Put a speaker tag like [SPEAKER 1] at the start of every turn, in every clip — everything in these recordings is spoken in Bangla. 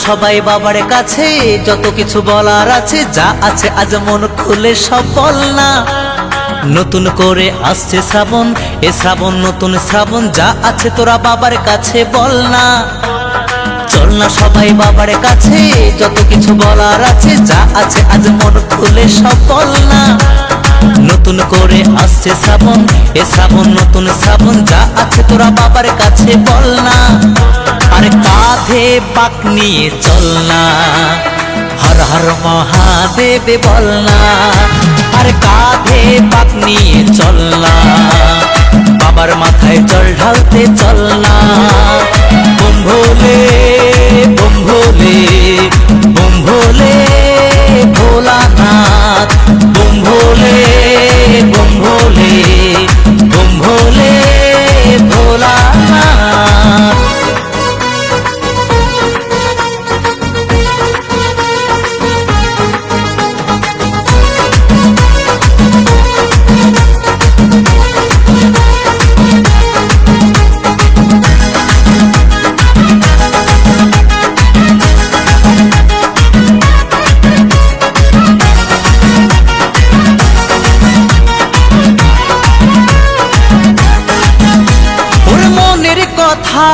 [SPEAKER 1] সবাই বাবার কাছে, যত কিছু বলার আছে, যা আছে আজ মন খুলে সব বল না। নতুন করে আসছে শ্রাবণ, এ শ্রাবণ নতুন শ্রাবণ, যা আছে তোরা বাবার কাছে বল না। চল না সবাই বাবার কাছে, যত কিছু বলার আছে, যা আছে আজ মন খুলে সব বল না। নতুন করে আসছে শ্রাবণ, এ শ্রাবণ নতুন শ্রাবণ, যা আছে তোরা বাবার কাছে বল না। আরে কাঁধে পাক নিয়ে চল না, হর হর মহাদেব বল না। আরে কাঁধে পাক নিয়ে চল না, বাবার মাথায় জল ঢালতে চল না। বম ভোলে বম ভোলে বম ভোলে ভোলানাথ, বম ভোলে বম ভোলে বম ভোলে ভোলানাথ। কথা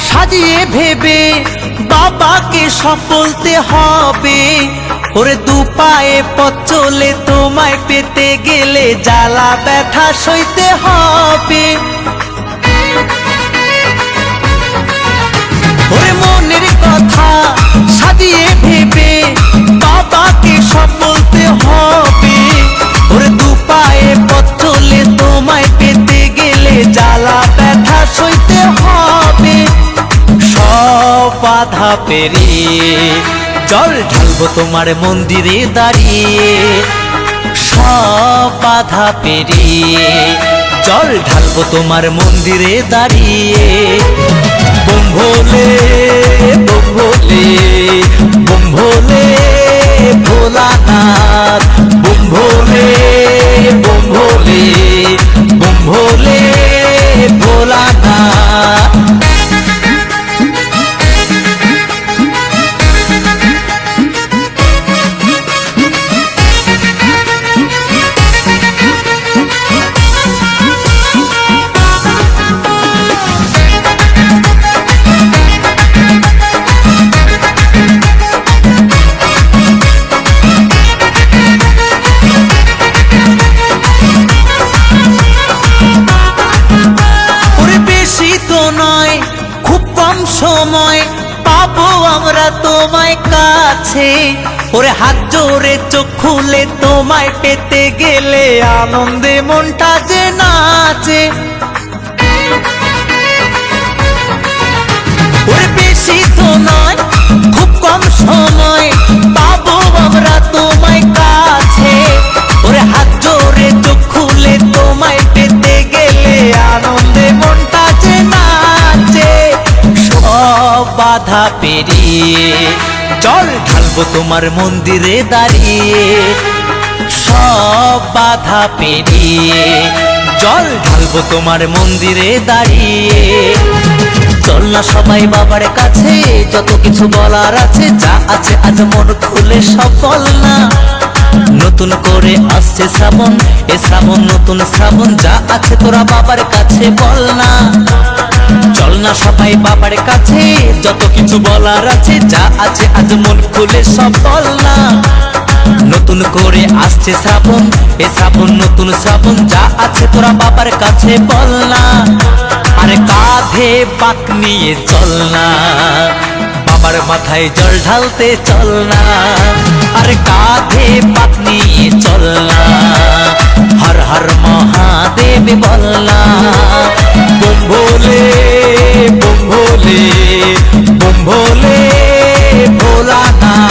[SPEAKER 1] সাজিয়ে ভেবে বাবাকে সব বলতে হবে। ওরে দু পায়ে পথ চলে তোমায় পেতে গেলে জ্বালা ব্যথা সইতে হবে। ওরে মনের কথা সাজিয়ে ভেবে বাবাকে সব বলতে হবে। ওরে দু পায়ে পথ চলে তোমায় পেতে গেলে জ্বালা ব্যথা সইতে হবে। সব বাধা পেরিয়ে জল ঢালবো তোমার মন্দিরে দাঁড়িয়ে। সব বাধা পেরিয়ে জল ঢালবো তোমার মন্দিরে দাঁড়িয়ে। বম ভোলে বম ভোলে বম ভোলে ভোলানাথ, বম ভোলে বম ভোলে বম ভোলে ভোলানাথ। সময় পাবো আমরা তোমায় কাছে। ওরে হাত জোরে চোখ খুলে তোমায় পেতে গেলে আনন্দে মনটা যে নাচে। ওরে বেশি তো নয় খুব কম সময় পাবো আমরা তোমায় কাছে। ওরে হাত জোরে চোখ খুলে তোমায় পেতে গেলে আনন্দে মনটা যে নাচে। সব বাধা পেরিয়ে জল ঢালবো তোমার মন্দিরে দাঁড়িয়ে। সব বাধা পেরিয়ে জল ঢালবো তোমার মন্দিরে দাঁড়িয়ে। চল না সবাই বাবার কাছে, যত কিছু বলার আছে, যা আছে আজ মন খুলে সব বল না। নতুন করে আসছে শ্রাবণ, এ শ্রাবণ নতুন শ্রাবণ, যা আছে তোরা বাবার কাছে বল না। চল না সবাই বাবার কাছে, যত কিছু বলার আছে, যা আছে আজ মন খুলে সব বল না। নতুন করে আসছে শ্রাবণ, এ শ্রাবণ নতুন শ্রাবণ, যা আছে তোরা বাবার কাছে বল না। আরে কাঁধে পাক নিয়ে চল না, বাবার মাথায় জল ঢালতে চল না। আরে কাঁধে পাক নিয়ে চল না, হর হর মহাদেব বল না। বম ভোলে বম ভোলে বম ভোলে ভোলানাথ।